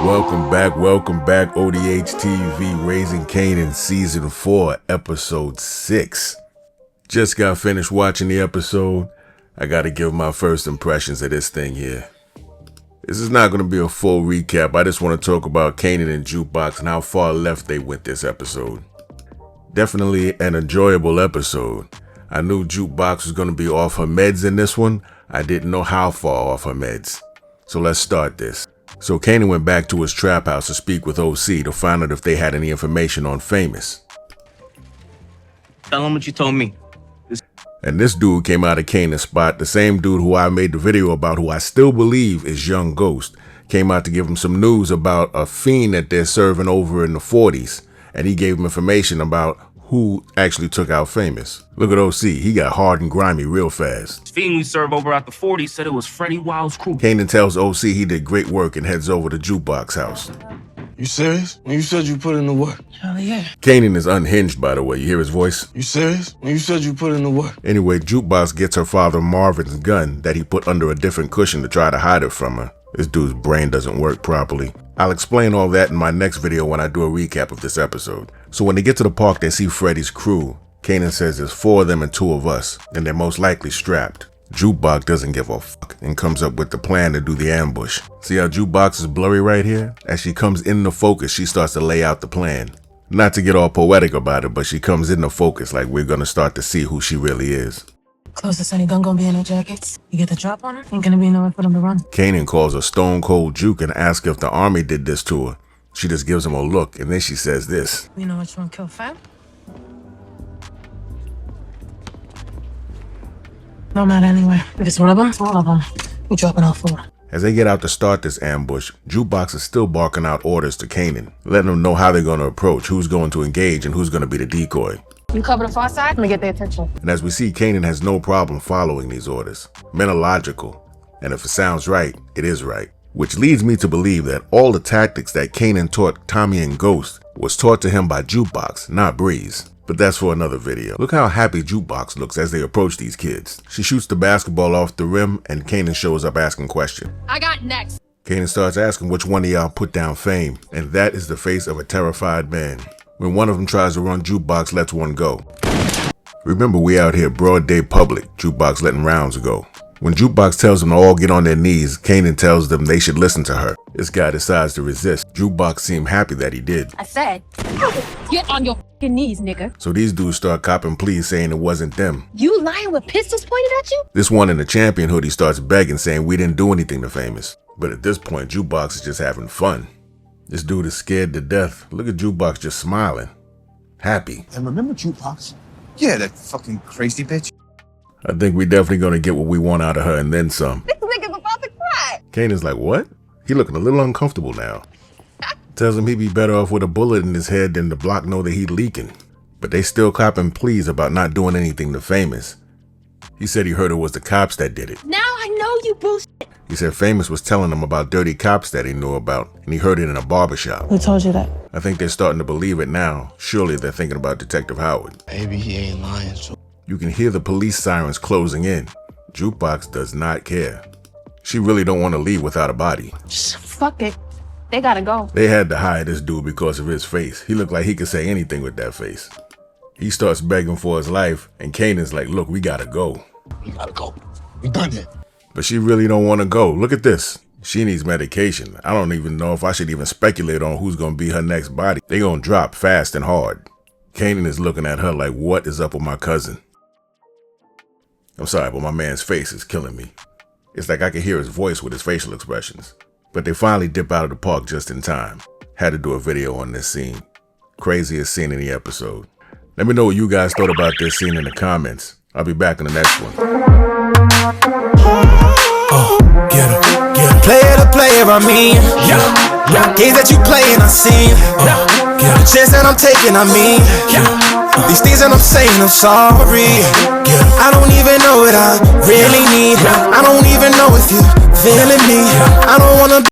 Welcome back, ODHtv, Raising Kanan Season 4, Episode 6. Just got finished watching the episode. I gotta give my first impressions of this thing here. This is not gonna be a full recap. I just want to talk about Kanan and Jukebox and how far left they went this episode. Definitely an enjoyable episode. I knew Jukebox was gonna be off her meds in this one. I didn't know how far off her meds. So let's start this. So Kanan went back to his trap house to speak with OC to find out if they had any information on Famous. Tell him what you told me. And this dude came out of Kanan's spot, the same dude who I made the video about, who I still believe is Young Ghost, came out to give him some news about a fiend that they're serving over in the 40s, and he gave him information about who actually took out Famous. Look at OC, he got hard and grimy real fast. The fiend we serve over at the 40s said it was Freddie Wild's crew. Kanan tells OC he did great work and heads over to Jukebox house. You serious? When you said you put in the work? Hell yeah. Kanan is unhinged, by the way. You hear his voice? You serious? When you said you put in the work? Anyway, Jukebox gets her father Marvin's gun that he put under a different cushion to try to hide it from her. This dude's brain doesn't work properly. I'll explain all that in my next video when I do a recap of this episode. So when they get to the park, they see Freddy's crew. Kanan says there's 4 of them and 2 of us, and they're most likely strapped. Jukebox doesn't give a fuck and comes up with the plan to do the ambush. See how Jukebox is blurry right here? As she comes into focus, she starts to lay out the plan. Not to get all poetic about it, but she comes into focus like we're gonna start to see who she really is. Closest any gun gonna be in her jackets. You get the drop on her, ain't gonna be nowhere for them to run. Kanan calls her Stone Cold Juke and asks if the army did this to her. She just gives him a look and then she says this. You know which one killed Fam? No matter anyway. If it's one of them, it's all of them. We dropping all 4. As they get out to start this ambush, Jukebox is still barking out orders to Kanan, letting them know how they're going to approach, who's going to engage, and who's going to be the decoy. You cover the far side, I'm gonna get their attention. And as we see, Kanan has no problem following these orders. Men are logical, and if it sounds right, it is right. Which leads me to believe that all the tactics that Kanan taught Tommy and Ghost was taught to him by Jukebox, not Breeze. But that's for another video. Look how happy Jukebox looks as they approach these kids. She shoots the basketball off the rim and Kanan shows up asking questions. I got next. Kanan starts asking which one of y'all put down Fame, and that is the face of a terrified man. When one of them tries to run, Jukebox lets one go. Remember, we out here broad day public, Jukebox letting rounds go. When Jukebox tells them to all get on their knees, Kanan tells them they should listen to her. This guy decides to resist. Jukebox seemed happy that he did. I said, get on your fucking knees, nigga. So these dudes start copping pleas saying it wasn't them. You lying with pistols pointed at you? This one in the champion hoodie starts begging, saying we didn't do anything to Famous. But at this point, Jukebox is just having fun. This dude is scared to death. Look at Jukebox just smiling. Happy. And remember Jukebox? Yeah, that fucking crazy bitch. I think we definitely gonna get what we want out of her and then some. This nigga's about to cry. Kanan's like, what? He looking a little uncomfortable now. Tells him he'd be better off with a bullet in his head than to block know that he leaking. But they still copping pleas about not doing anything to Famous. He said he heard it was the cops that did it. Now I know you bullshit. He said Famous was telling him about dirty cops that he knew about, and he heard it in a barbershop. Who told you that? I think they're starting to believe it now. Surely they're thinking about Detective Howard. Maybe he ain't lying, so. You can hear the police sirens closing in. Jukebox does not care. She really don't want to leave without a body. Fuck it. They gotta go. They had to hire this dude because of his face. He looked like he could say anything with that face. He starts begging for his life, and Kanan's like, look, we gotta go. We gotta go. We done it. But she really don't want to go. Look at this. She needs medication. I don't even know if I should even speculate on who's going to be her next body. They gonna drop fast and hard. Kanan is looking at her like, what is up with my cousin? I'm sorry, but my man's face is killing me. It's like I can hear his voice with his facial expressions. But they finally dip out of the park just in time. Had to do a video on this scene. Craziest scene in the episode. Let me know what you guys thought about this scene in the comments. I'll be back in the next one. Get it. Player to player, I mean. Games that you playing, I seen. The chance that I'm taking, I mean. These things that I'm saying, I'm sorry. I don't even know what I really need. I don't even know if you're feeling me. I don't wanna be